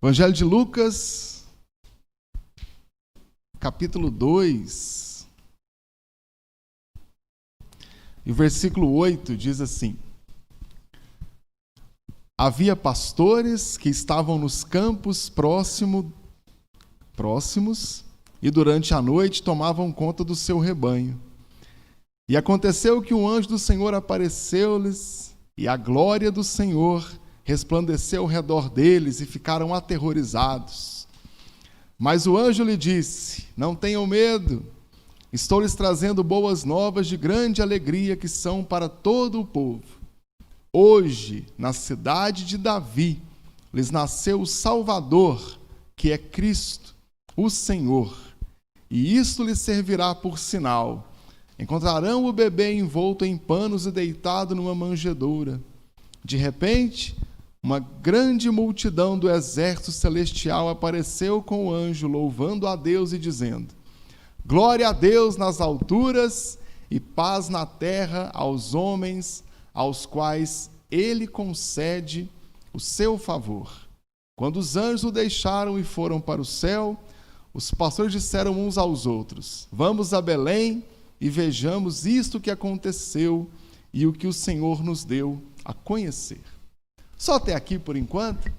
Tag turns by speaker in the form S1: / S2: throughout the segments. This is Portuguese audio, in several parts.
S1: Evangelho de Lucas, capítulo 2, e o versículo 8 diz assim: Havia pastores que estavam nos campos próximos e durante a noite tomavam conta do seu rebanho. E aconteceu que um anjo do Senhor apareceu-lhes e a glória do Senhor resplandeceu ao redor deles e ficaram aterrorizados. Mas o anjo lhe disse: Não tenham medo, estou lhes trazendo boas novas de grande alegria que são para todo o povo. Hoje, na cidade de Davi, lhes nasceu o Salvador, que é Cristo, o Senhor. E isto lhes servirá por sinal: encontrarão o bebê envolto em panos e deitado numa manjedoura. De repente, uma grande multidão do exército celestial apareceu com o anjo, louvando a Deus e dizendo: Glória a Deus nas alturas e paz na terra aos homens aos quais ele concede o seu favor. Quando os anjos o deixaram e foram para o céu, os pastores disseram uns aos outros: Vamos a Belém e vejamos isto que aconteceu e o que o Senhor nos deu a conhecer. Só até aqui por enquanto.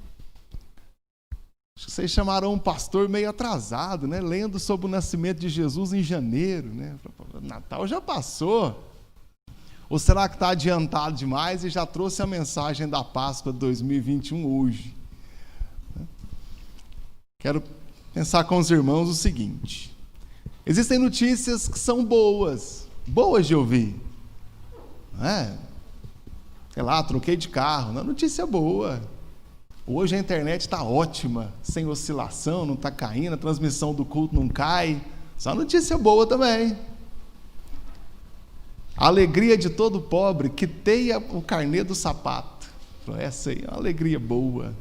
S1: Acho que vocês chamaram um pastor meio atrasado, né? Lendo sobre o nascimento de Jesus em janeiro, né? Natal já passou. Ou será que está adiantado demais e já trouxe a mensagem da Páscoa de 2021 hoje? Quero pensar com os irmãos o seguinte: existem notícias que são boas de ouvir. Não é? Sei lá, troquei de carro, não, notícia boa. Hoje a internet está ótima, sem oscilação, não está caindo, a transmissão do culto não cai. Só notícia boa também. A alegria de todo pobre que teia o carnê do sapato. Essa aí é uma alegria boa.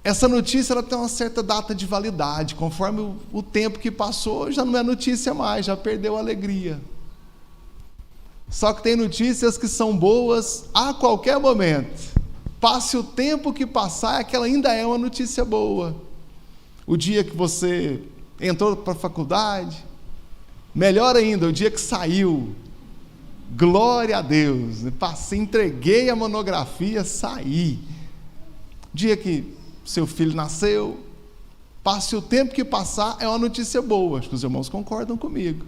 S1: Essa notícia ela tem uma certa data de validade. Conforme o tempo que passou, já não é notícia mais, já perdeu a alegria. Só que tem notícias que são boas a qualquer momento. Passe o tempo que passar, aquela ainda é uma notícia boa. O dia que você entrou para a faculdade, melhor ainda, o dia que saiu, glória a Deus, passei, entreguei a monografia, saí. Dia que seu filho nasceu, passe o tempo que passar, é uma notícia boa. Acho que os irmãos concordam comigo.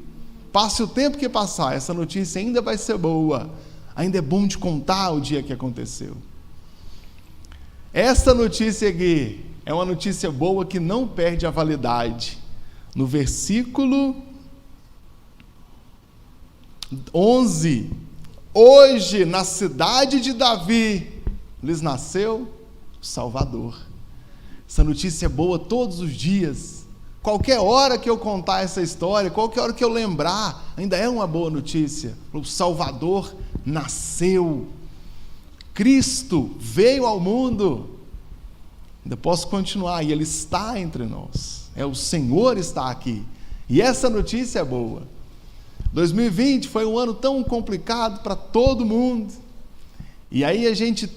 S1: Passe o tempo que passar, essa notícia ainda vai ser boa. Ainda é bom de contar o dia que aconteceu. Essa notícia aqui é uma notícia boa que não perde a validade. No versículo 11, hoje na cidade de Davi lhes nasceu o Salvador. Essa notícia é boa todos os dias. Qualquer hora que eu contar essa história, qualquer hora que eu lembrar, ainda é uma boa notícia. O Salvador nasceu. Cristo veio ao mundo. Ainda posso continuar, e Ele está entre nós. O Senhor está aqui. E essa notícia é boa. 2020 foi um ano tão complicado para todo mundo. E aí a gente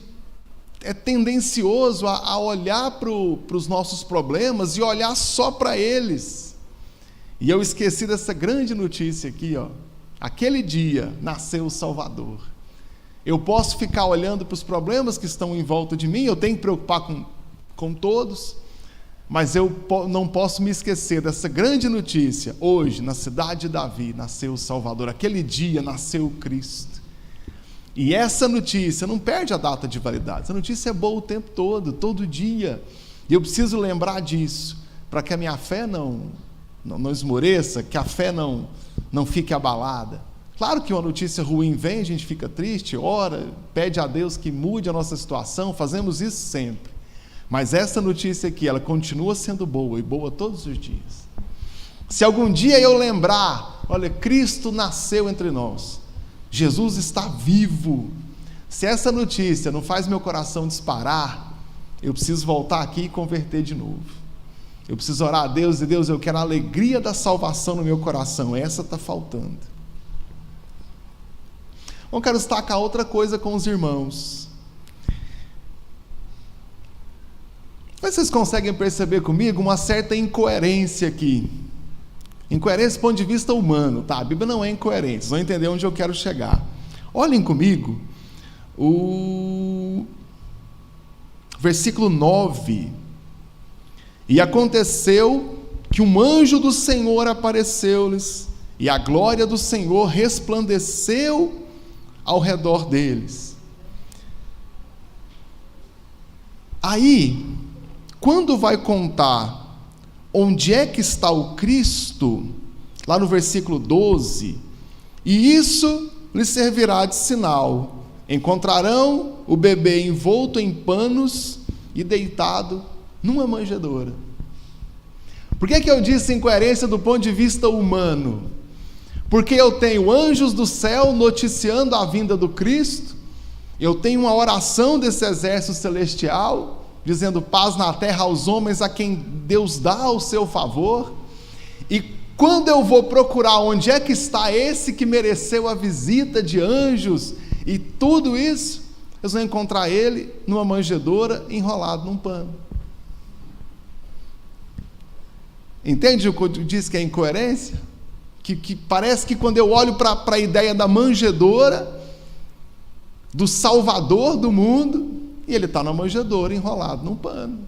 S1: é tendencioso a olhar para os nossos problemas e olhar só para eles. E eu esqueci dessa grande notícia aqui, ó. Aquele dia nasceu o Salvador. Eu posso ficar olhando para os problemas que estão em volta de mim, eu tenho que preocupar com todos, mas eu não posso me esquecer dessa grande notícia. Hoje, na cidade de Davi, nasceu o Salvador. Aquele dia nasceu o Cristo. E essa notícia não perde a data de validade. Essa notícia é boa o tempo todo dia. E eu preciso lembrar disso, para que a minha fé não esmoreça, que a fé não fique abalada. Claro que uma notícia ruim vem, a gente fica triste, ora, pede a Deus que mude a nossa situação, fazemos isso sempre. Mas essa notícia aqui, ela continua sendo boa, e boa todos os dias. Se algum dia eu lembrar, olha, Cristo nasceu entre nós, Jesus está vivo. Se essa notícia não faz meu coração disparar, eu preciso voltar aqui e converter de novo. Eu preciso orar a Deus, e Deus, eu quero a alegria da salvação no meu coração, essa está faltando. Bom, quero destacar outra coisa com os irmãos. Mas vocês conseguem perceber comigo uma certa incoerência aqui. Incoerência do ponto de vista humano, tá? A Bíblia não é incoerente, vocês vão entender onde eu quero chegar. Olhem comigo o versículo 9. E aconteceu que um anjo do Senhor apareceu-lhes, e a glória do Senhor resplandeceu ao redor deles. Aí, quando vai contar onde é que está o Cristo, lá no versículo 12, e isso lhes servirá de sinal: encontrarão o bebê envolto em panos e deitado numa manjedoura. Por que eu disse incoerência do ponto de vista humano? Porque eu tenho anjos do céu noticiando a vinda do Cristo, eu tenho uma oração desse exército celestial, dizendo paz na terra aos homens a quem Deus dá o seu favor, e quando eu vou procurar onde é que está esse que mereceu a visita de anjos e tudo isso, eu vou encontrar ele numa manjedoura enrolado num pano. Entende o que eu disse que é incoerência? Que parece que quando eu olho para a ideia da manjedoura, do Salvador do mundo, e ele está na manjedoura enrolado num pano.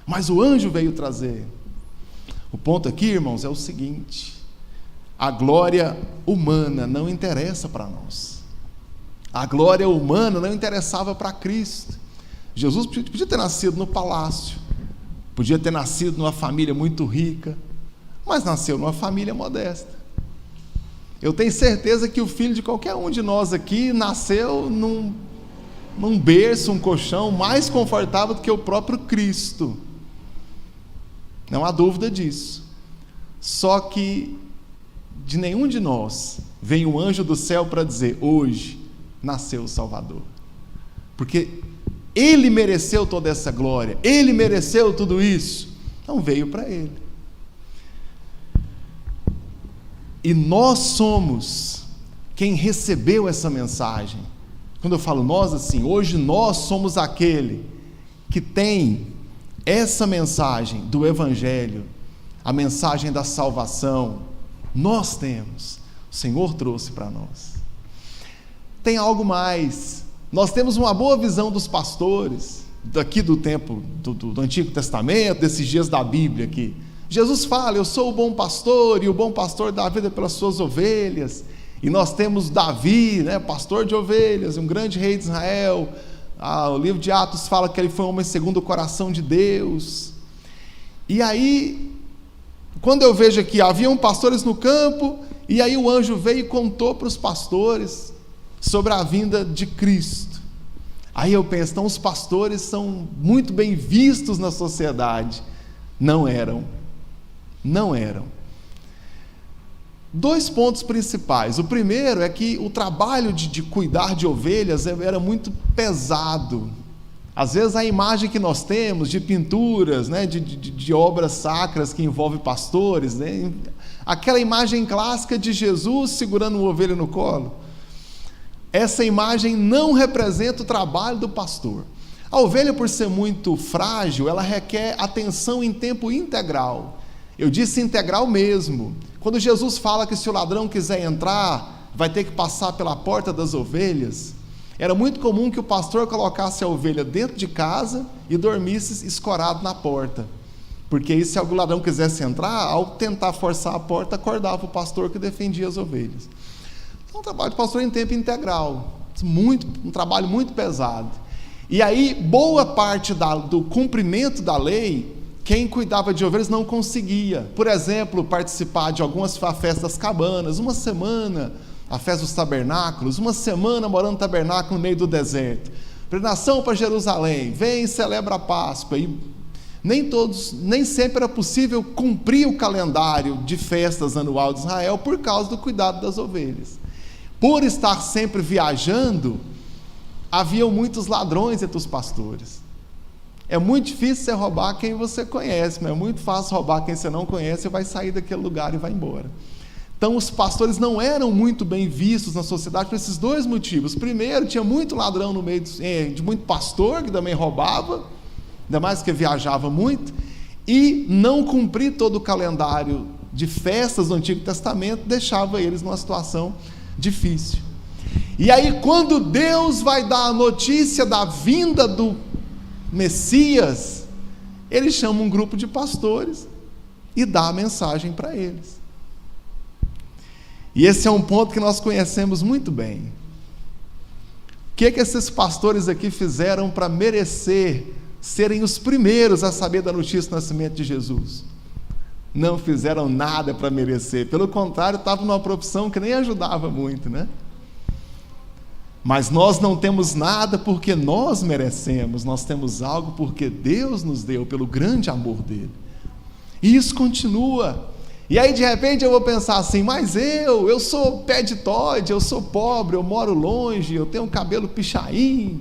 S1: Mas o anjo veio trazer. O ponto aqui, irmãos, é o seguinte: a glória humana não interessa para nós. A glória humana não interessava para Cristo. Jesus podia ter nascido no palácio, podia ter nascido numa família muito rica, mas nasceu numa família modesta. Eu tenho certeza que o filho de qualquer um de nós aqui nasceu num berço, um colchão mais confortável do que o próprio Cristo. Não há dúvida disso. Só que de nenhum de nós vem um anjo do céu para dizer: hoje nasceu o Salvador. Porque ele mereceu toda essa glória, ele mereceu tudo isso. Então veio para ele. E nós somos quem recebeu essa mensagem. Quando eu falo nós, assim, hoje nós somos aquele que tem essa mensagem do Evangelho, a mensagem da salvação. Nós temos, o Senhor trouxe para nós. Tem algo mais. Nós temos uma boa visão dos pastores, daqui do tempo do Antigo Testamento, desses dias da Bíblia aqui. Jesus fala: eu sou o bom pastor, e o bom pastor dá a vida pelas suas ovelhas. E nós temos Davi, né, pastor de ovelhas, um grande rei de Israel. O livro de Atos fala que ele foi um homem segundo o coração de Deus. E aí, quando eu vejo aqui, haviam pastores no campo, e aí o anjo veio e contou para os pastores sobre a vinda de Cristo. Aí eu penso, então os pastores são muito bem vistos na sociedade. Não eram. Dois pontos principais. O primeiro é que o trabalho de cuidar de ovelhas era muito pesado. Às vezes a imagem que nós temos de pinturas, né, de obras sacras que envolvem pastores, né, aquela imagem clássica de Jesus segurando uma ovelha no colo, essa imagem não representa o trabalho do pastor. A ovelha, por ser muito frágil, ela requer atenção em tempo integral. Eu disse integral mesmo. Quando Jesus fala que se o ladrão quiser entrar, vai ter que passar pela porta das ovelhas, era muito comum que o pastor colocasse a ovelha dentro de casa e dormisse escorado na porta. Porque aí, se algum ladrão quisesse entrar, ao tentar forçar a porta, acordava o pastor que defendia as ovelhas. Então, o trabalho do pastor é em tempo integral. Um trabalho muito pesado. E aí, boa parte do cumprimento da lei, quem cuidava de ovelhas não conseguia. Por exemplo, participar de algumas festas das cabanas, uma semana, a festa dos tabernáculos, uma semana morando no tabernáculo no meio do deserto. Peregrinação para Jerusalém, vem e celebra a Páscoa. E nem sempre era possível cumprir o calendário de festas anual de Israel por causa do cuidado das ovelhas. Por estar sempre viajando, haviam muitos ladrões entre os pastores. É muito difícil você roubar quem você conhece, mas é muito fácil roubar quem você não conhece e vai sair daquele lugar e vai embora. Então os pastores não eram muito bem vistos na sociedade por esses dois motivos. Primeiro, tinha muito ladrão no meio de muito pastor que também roubava, ainda mais que viajava muito, e não cumprir todo o calendário de festas do Antigo Testamento deixava eles numa situação difícil. E aí, quando Deus vai dar a notícia da vinda do Messias, ele chama um grupo de pastores e dá a mensagem para eles. E esse é um ponto que nós conhecemos muito bem. O que esses pastores aqui fizeram para merecer serem os primeiros a saber da notícia do nascimento de Jesus? Não fizeram nada para merecer, pelo contrário, estavam numa profissão que nem ajudava muito, né? Mas nós não temos nada porque nós merecemos, nós temos algo porque Deus nos deu, pelo grande amor dele. E isso continua. E aí de repente eu vou pensar assim, mas eu sou pé de Todd, eu sou pobre, eu moro longe, eu tenho um cabelo pichain,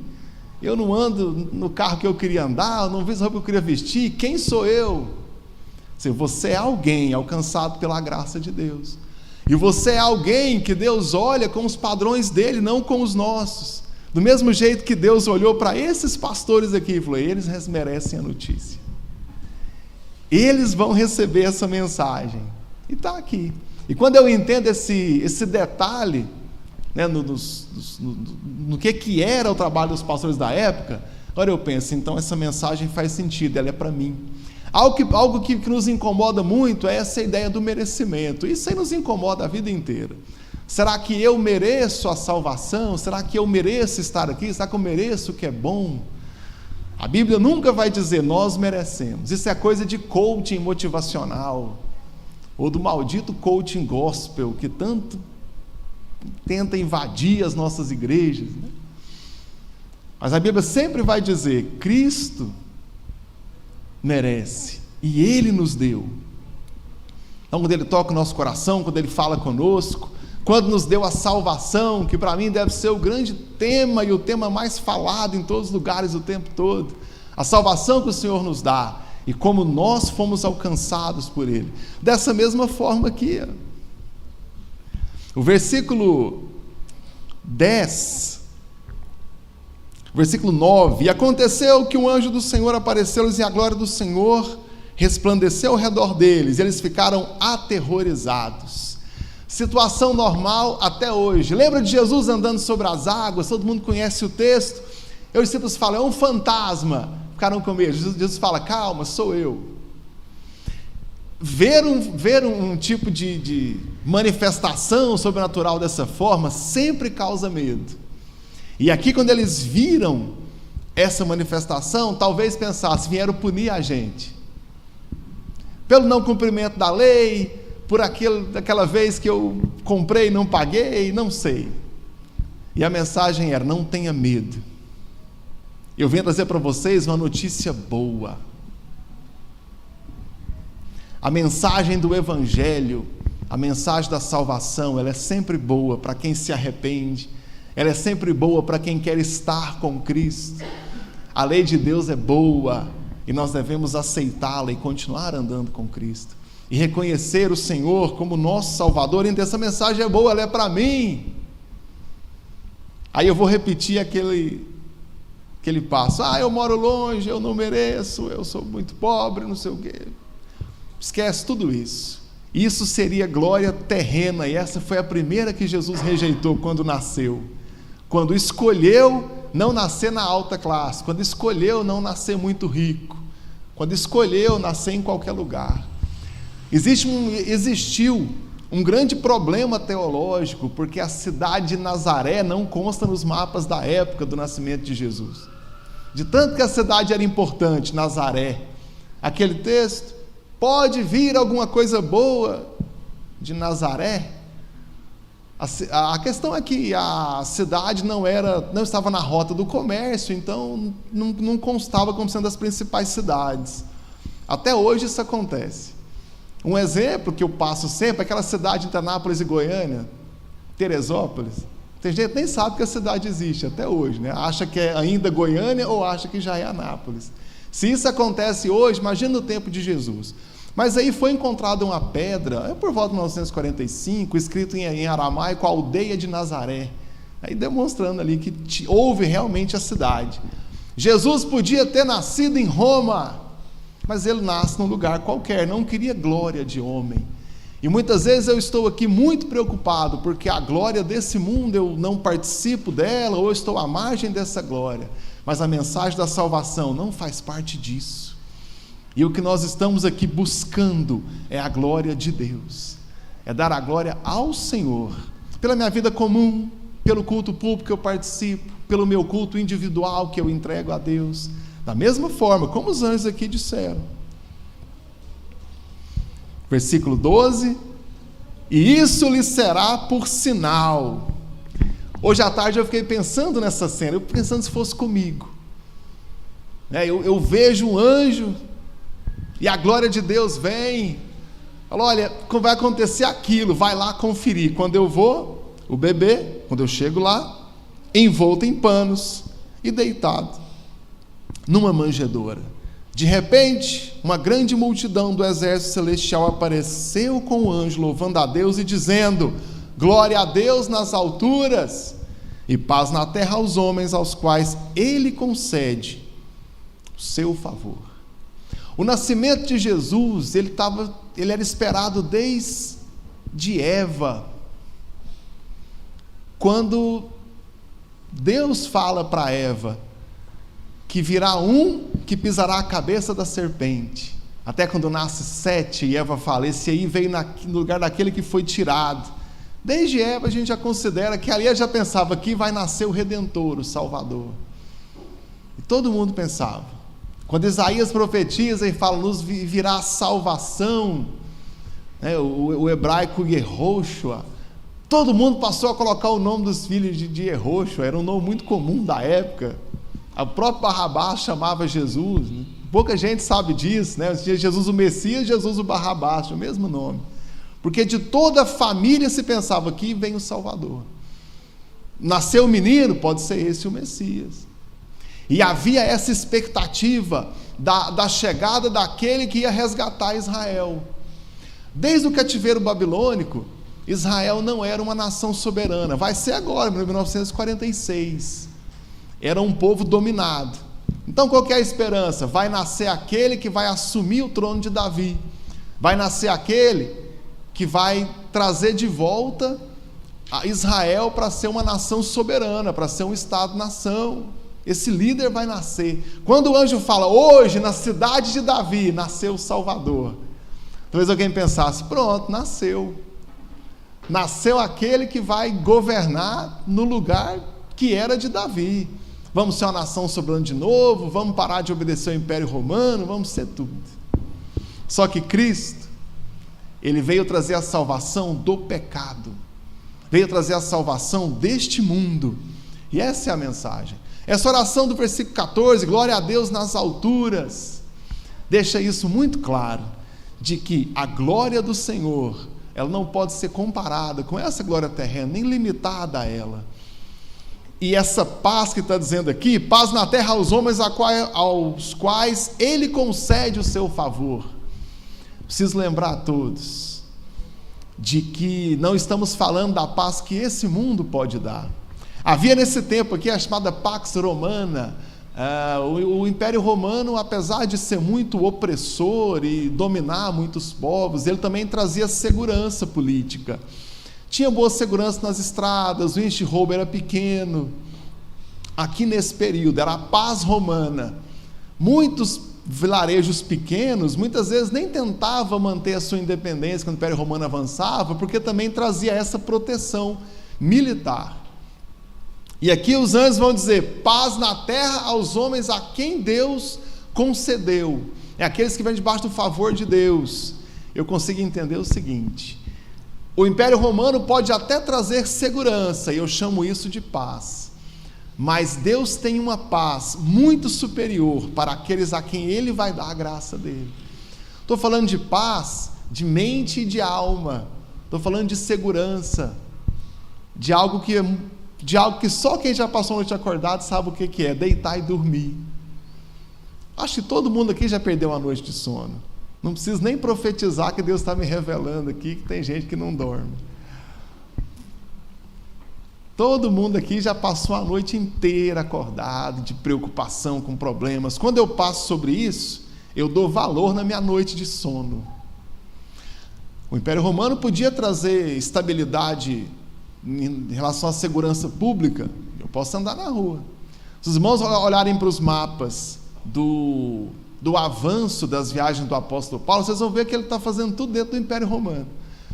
S1: eu não ando no carro que eu queria andar, eu não visto a roupa que eu queria vestir, quem sou eu? Você é alguém alcançado pela graça de Deus. E você é alguém que Deus olha com os padrões dele, não com os nossos. Do mesmo jeito que Deus olhou para esses pastores aqui e falou, eles merecem a notícia. Eles vão receber essa mensagem. E está aqui. E quando eu entendo esse detalhe, né, no que era o trabalho dos pastores da época, agora eu penso, então essa mensagem faz sentido, ela é para mim. Algo que nos incomoda muito é essa ideia do merecimento. Isso aí nos incomoda a vida inteira. Será que eu mereço a salvação? Será que eu mereço estar aqui? Será que eu mereço o que é bom? A Bíblia nunca vai dizer nós merecemos. Isso é coisa de coaching motivacional, ou do maldito coaching gospel, que tanto tenta invadir as nossas igrejas, né? Mas a Bíblia sempre vai dizer, Cristo merece, e Ele nos deu. Então, quando Ele toca o nosso coração, quando Ele fala conosco, quando nos deu a salvação, que para mim deve ser o grande tema e o tema mais falado em todos os lugares o tempo todo, a salvação que o Senhor nos dá, e como nós fomos alcançados por Ele. Dessa mesma forma aqui, o versículo 10, versículo 9, e aconteceu que um anjo do Senhor apareceu-lhes e a glória do Senhor resplandeceu ao redor deles, e eles ficaram aterrorizados. Situação normal até hoje. Lembra de Jesus andando sobre as águas? Todo mundo conhece o texto. E os discípulos falam, é um fantasma. Ficaram com medo. Jesus fala, calma, sou eu. Ver um tipo de manifestação sobrenatural dessa forma sempre causa medo. E aqui, quando eles viram essa manifestação, talvez pensassem, vieram punir a gente pelo não cumprimento da lei, por aquela vez que eu comprei e não paguei, não sei. E a mensagem era, não tenha medo. Eu venho trazer para vocês uma notícia boa. A mensagem do Evangelho, a mensagem da salvação, ela é sempre boa para quem se arrepende, ela é sempre boa para quem quer estar com Cristo. A lei de Deus é boa e nós devemos aceitá-la e continuar andando com Cristo e reconhecer o Senhor como nosso Salvador. Então essa mensagem é boa, ela é para mim. Aí eu vou repetir aquele passo, eu moro longe, eu não mereço, eu sou muito pobre, não sei o quê. Esquece tudo isso. Isso seria glória terrena, e essa foi a primeira que Jesus rejeitou quando nasceu. Quando escolheu não nascer na alta classe, quando escolheu não nascer muito rico, quando escolheu nascer em qualquer lugar. Existiu um grande problema teológico, porque a cidade de Nazaré não consta nos mapas da época do nascimento de Jesus. De tanto que a cidade era importante, Nazaré, aquele texto, pode vir alguma coisa boa de Nazaré? A questão é que a cidade não estava na rota do comércio, então não constava como sendo das principais cidades. Até hoje isso acontece. Um exemplo que eu passo sempre é aquela cidade de Anápolis e Goiânia, Teresópolis. Tem gente que nem sabe que a cidade existe até hoje, né? Acha que é ainda Goiânia ou acha que já é Anápolis. Se isso acontece hoje, imagina no tempo de Jesus. Mas aí foi encontrada uma pedra, por volta de 1945, escrito em aramaico, aldeia de Nazaré, aí demonstrando ali que houve realmente a cidade. Jesus podia ter nascido em Roma, mas ele nasce num lugar qualquer, não queria glória de homem. E muitas vezes eu estou aqui muito preocupado, porque a glória desse mundo eu não participo dela, ou estou à margem dessa glória. Mas a mensagem da salvação não faz parte disso. E o que nós estamos aqui buscando é a glória de Deus. É dar a glória ao Senhor, pela minha vida comum, pelo culto público que eu participo, pelo meu culto individual que eu entrego a Deus, da mesma forma como os anjos aqui disseram. Versículo 12: e isso lhe será por sinal. Hoje à tarde eu fiquei pensando nessa cena, eu pensando se fosse comigo. Eu vejo um anjo, e a glória de Deus vem, fala, olha, vai acontecer aquilo, vai lá conferir. Quando eu vou, o bebê, quando eu chego lá, envolto em panos e deitado numa manjedoura. De repente, uma grande multidão do exército celestial apareceu com o anjo, louvando a Deus e dizendo: glória a Deus nas alturas e paz na terra aos homens aos quais Ele concede o seu favor. O nascimento de Jesus, ele era esperado desde Eva, quando Deus fala para Eva que virá um que pisará a cabeça da serpente. Até quando nasce Sete, e Eva fala, esse aí veio no lugar daquele que foi tirado. Desde Eva a gente já considera que ali já pensava que vai nascer o Redentor, o Salvador. E todo mundo pensava. Quando Isaías profetiza e fala, nos virá a salvação, o hebraico Yehoshua, todo mundo passou a colocar o nome dos filhos de Yehoshua, era um nome muito comum da época. O próprio Barrabás chamava Jesus, né? Pouca gente sabe disso, né? Jesus o Messias, Jesus o Barrabás, o mesmo nome. Porque de toda a família se pensava que vem o Salvador. Nasceu o menino, pode ser esse o Messias. E havia essa expectativa da chegada daquele que ia resgatar Israel. Desde o cativeiro babilônico, Israel não era uma nação soberana. Vai ser agora, em 1946. Era um povo dominado. Então qual que é a esperança? Vai nascer aquele que vai assumir o trono de Davi. Vai nascer aquele que vai trazer de volta a Israel para ser uma nação soberana, para ser um Estado-nação. Esse líder vai nascer. Quando o anjo fala, hoje na cidade de Davi nasceu o Salvador, talvez alguém pensasse, pronto, nasceu aquele que vai governar no lugar que era de Davi. Vamos ser uma nação soberana de novo, vamos parar de obedecer ao Império Romano, vamos ser tudo. Só que Cristo, Ele veio trazer a salvação do pecado, veio trazer a salvação deste mundo, e essa é a mensagem. Essa oração do versículo 14, glória a Deus nas alturas, deixa isso muito claro, de que a glória do Senhor, ela não pode ser comparada com essa glória terrena, nem limitada a ela. E essa paz que está dizendo aqui, paz na terra aos homens aos quais Ele concede o seu favor. Preciso lembrar a todos de que não estamos falando da paz que esse mundo pode dar. Havia nesse tempo aqui a chamada Pax Romana. O Império Romano, apesar de ser muito opressor e dominar muitos povos, ele também trazia segurança política. Tinha boa segurança nas estradas, o índice de roubo era pequeno. Aqui nesse período, era a paz romana. Muitos vilarejos pequenos, muitas vezes nem tentavam manter a sua independência quando o Império Romano avançava, porque também trazia essa proteção militar. E aqui os anjos vão dizer, paz na terra aos homens a quem Deus concedeu. É aqueles que vêm debaixo do favor de Deus. Eu consigo entender o seguinte, o Império Romano pode até trazer segurança, e eu chamo isso de paz, mas Deus tem uma paz muito superior para aqueles a quem Ele vai dar a graça dEle. Estou falando de paz, de mente e de alma, estou falando de segurança, de algo que só quem já passou a noite acordado sabe o que é, deitar e dormir. Acho que todo mundo aqui já perdeu uma noite de sono. Não preciso nem profetizar que Deus está me revelando aqui, que tem gente que não dorme. Todo mundo aqui já passou a noite inteira acordado, de preocupação com problemas. Quando eu passo sobre isso, eu dou valor na minha noite de sono. O Império Romano podia trazer estabilidade em relação à segurança pública. Eu posso andar na rua. Se os irmãos olharem para os mapas do avanço das viagens do apóstolo Paulo, vocês vão ver que ele está fazendo tudo dentro do Império Romano,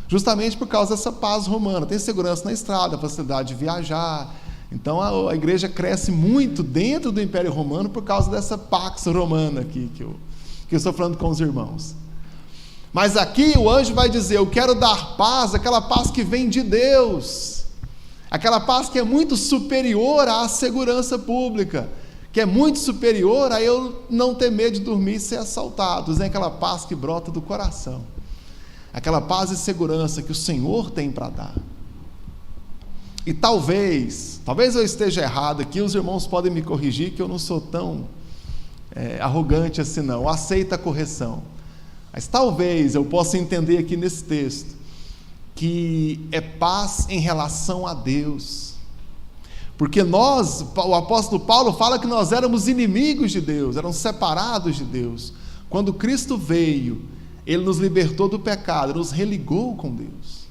S1: justamente por causa dessa paz romana. Tem segurança na estrada, facilidade de viajar. Então a igreja cresce muito dentro do Império Romano por causa dessa pax romana aqui que eu estou falando com os irmãos. Mas aqui o anjo vai dizer: eu quero dar paz, aquela paz que vem de Deus, aquela paz que é muito superior à segurança pública, que é muito superior a eu não ter medo de dormir e ser assaltado. É aquela paz que brota do coração, aquela paz e segurança que o Senhor tem para dar. E talvez eu esteja errado aqui, os irmãos podem me corrigir, que eu não sou tão arrogante assim não, aceita a correção. Mas talvez eu possa entender aqui nesse texto que é paz em relação a Deus. Porque o apóstolo Paulo fala que nós éramos inimigos de Deus, éramos separados de Deus. Quando Cristo veio, Ele nos libertou do pecado, nos religou com Deus.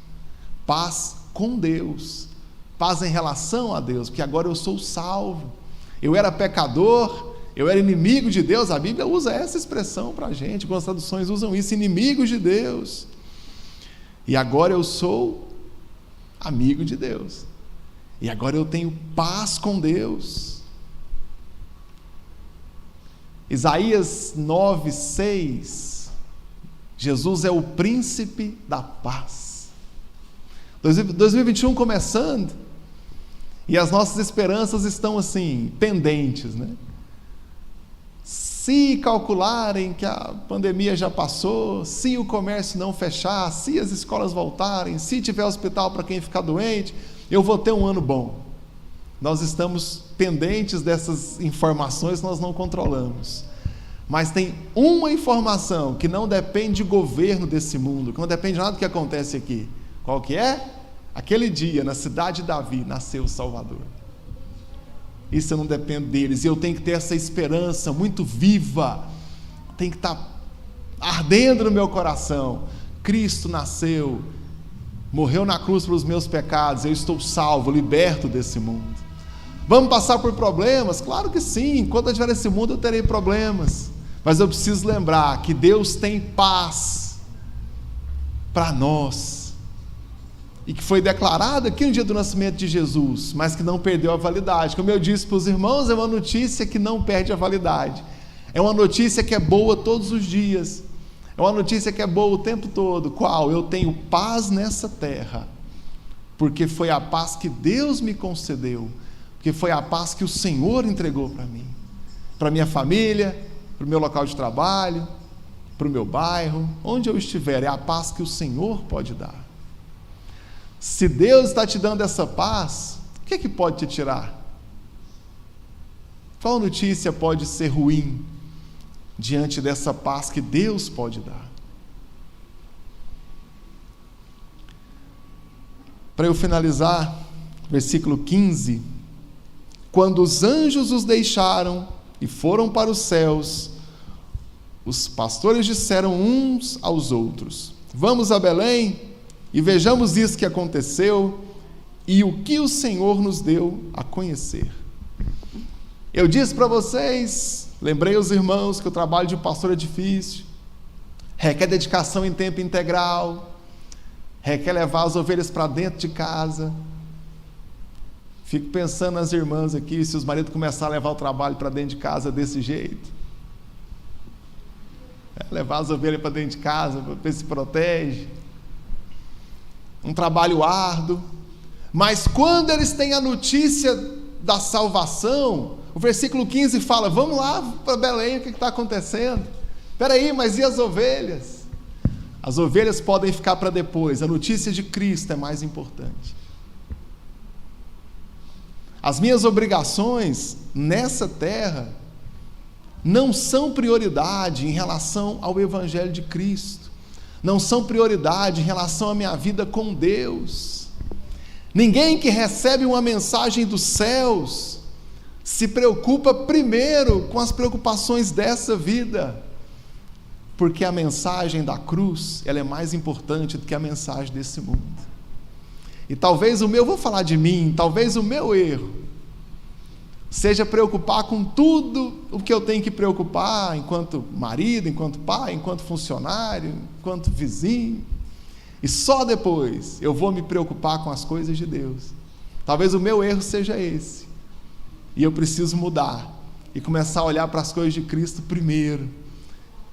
S1: Paz com Deus, paz em relação a Deus, porque agora eu sou salvo. Eu era pecador, eu era inimigo de Deus. A Bíblia usa essa expressão para a gente, algumas traduções usam isso, inimigos de Deus. E agora eu sou amigo de Deus. E agora eu tenho paz com Deus. Isaías 9:6, Jesus é o príncipe da paz. 2021 começando, e as nossas esperanças estão assim, pendentes, né? Se calcularem que a pandemia já passou, se o comércio não fechar, se as escolas voltarem, se tiver hospital para quem ficar doente, eu vou ter um ano bom. Nós estamos pendentes dessas informações que nós não controlamos. Mas tem uma informação que não depende de governo desse mundo, que não depende de nada do que acontece aqui. Qual que é? Aquele dia, na cidade de Davi, nasceu o Salvador. Isso eu não dependo deles, e eu tenho que ter essa esperança muito viva, tem que estar ardendo no meu coração. Cristo nasceu, morreu na cruz pelos meus pecados, eu estou salvo, liberto desse mundo. Vamos passar por problemas? Claro que sim, enquanto eu estiver nesse mundo eu terei problemas, mas eu preciso lembrar que Deus tem paz para nós, e que foi declarado aqui no dia do nascimento de Jesus, mas que não perdeu a validade. Como eu disse para os irmãos, é uma notícia que não perde a validade, é uma notícia que é boa todos os dias, é uma notícia que é boa o tempo todo. Qual? Eu tenho paz nessa terra, porque foi a paz que Deus me concedeu, porque foi a paz que o Senhor entregou para mim, para minha família, para o meu local de trabalho, para o meu bairro, onde eu estiver, é a paz que o Senhor pode dar. Se Deus está te dando essa paz, o que é que pode te tirar? Qual notícia pode ser ruim diante dessa paz que Deus pode dar? Para eu finalizar, versículo 15: quando os anjos os deixaram e foram para os céus, os pastores disseram uns aos outros: vamos a Belém e vejamos isso que aconteceu e o que o Senhor nos deu a conhecer. Eu disse para vocês, lembrei os irmãos que o trabalho de pastor é difícil, requer dedicação em tempo integral, requer levar as ovelhas para dentro de casa. Fico pensando nas irmãs aqui, se os maridos começarem a levar o trabalho para dentro de casa desse jeito, levar as ovelhas para dentro de casa, para ver se protege. Um trabalho árduo, mas quando eles têm a notícia da salvação, o versículo 15 fala: vamos lá para Belém, o que está acontecendo? Espera aí, mas e as ovelhas? As ovelhas podem ficar para depois, a notícia de Cristo é mais importante. As minhas obrigações nessa terra não são prioridade em relação ao Evangelho de Cristo, não são prioridade em relação à minha vida com Deus. Ninguém que recebe uma mensagem dos céus se preocupa primeiro com as preocupações dessa vida, porque a mensagem da cruz, ela é mais importante do que a mensagem desse mundo. E talvez vou falar de mim, talvez o meu erro seja preocupar com tudo o que eu tenho que preocupar, enquanto marido, enquanto pai, enquanto funcionário, enquanto vizinho, e só depois eu vou me preocupar com as coisas de Deus. Talvez o meu erro seja esse, e eu preciso mudar, e começar a olhar para as coisas de Cristo primeiro,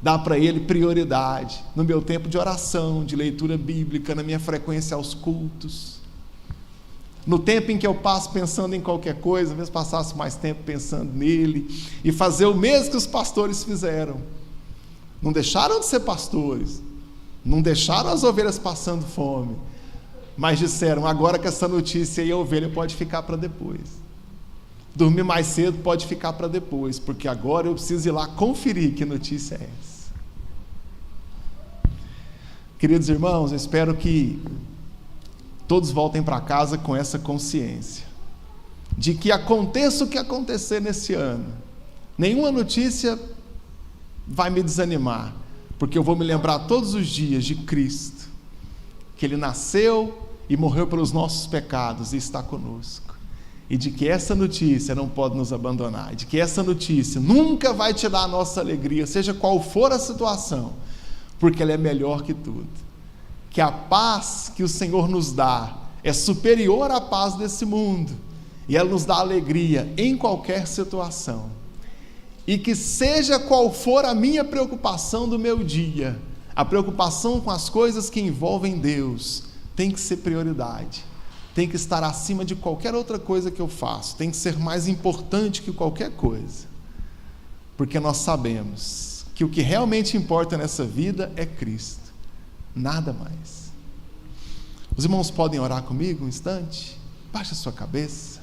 S1: dar para Ele prioridade, no meu tempo de oração, de leitura bíblica, na minha frequência aos cultos, no tempo em que eu passo pensando em qualquer coisa, às vezes passasse mais tempo pensando nele, e fazer o mesmo que os pastores fizeram. Não deixaram de ser pastores, não deixaram as ovelhas passando fome, mas disseram: agora que essa notícia aí, a ovelha pode ficar para depois. Dormir mais cedo pode ficar para depois, porque agora eu preciso ir lá conferir que notícia é essa. Queridos irmãos, eu espero que todos voltem para casa com essa consciência, de que aconteça o que acontecer nesse ano, nenhuma notícia vai me desanimar, porque eu vou me lembrar todos os dias de Cristo, que Ele nasceu e morreu pelos nossos pecados e está conosco, e de que essa notícia não pode nos abandonar, de que essa notícia nunca vai tirar a nossa alegria, seja qual for a situação, porque ela é melhor que tudo, que a paz que o Senhor nos dá é superior à paz desse mundo, e ela nos dá alegria em qualquer situação, e que seja qual for a minha preocupação do meu dia, a preocupação com as coisas que envolvem Deus tem que ser prioridade, tem que estar acima de qualquer outra coisa que eu faço, tem que ser mais importante que qualquer coisa, porque nós sabemos que o que realmente importa nessa vida é Cristo, nada mais. Os irmãos podem orar comigo um instante? Baixe a sua cabeça.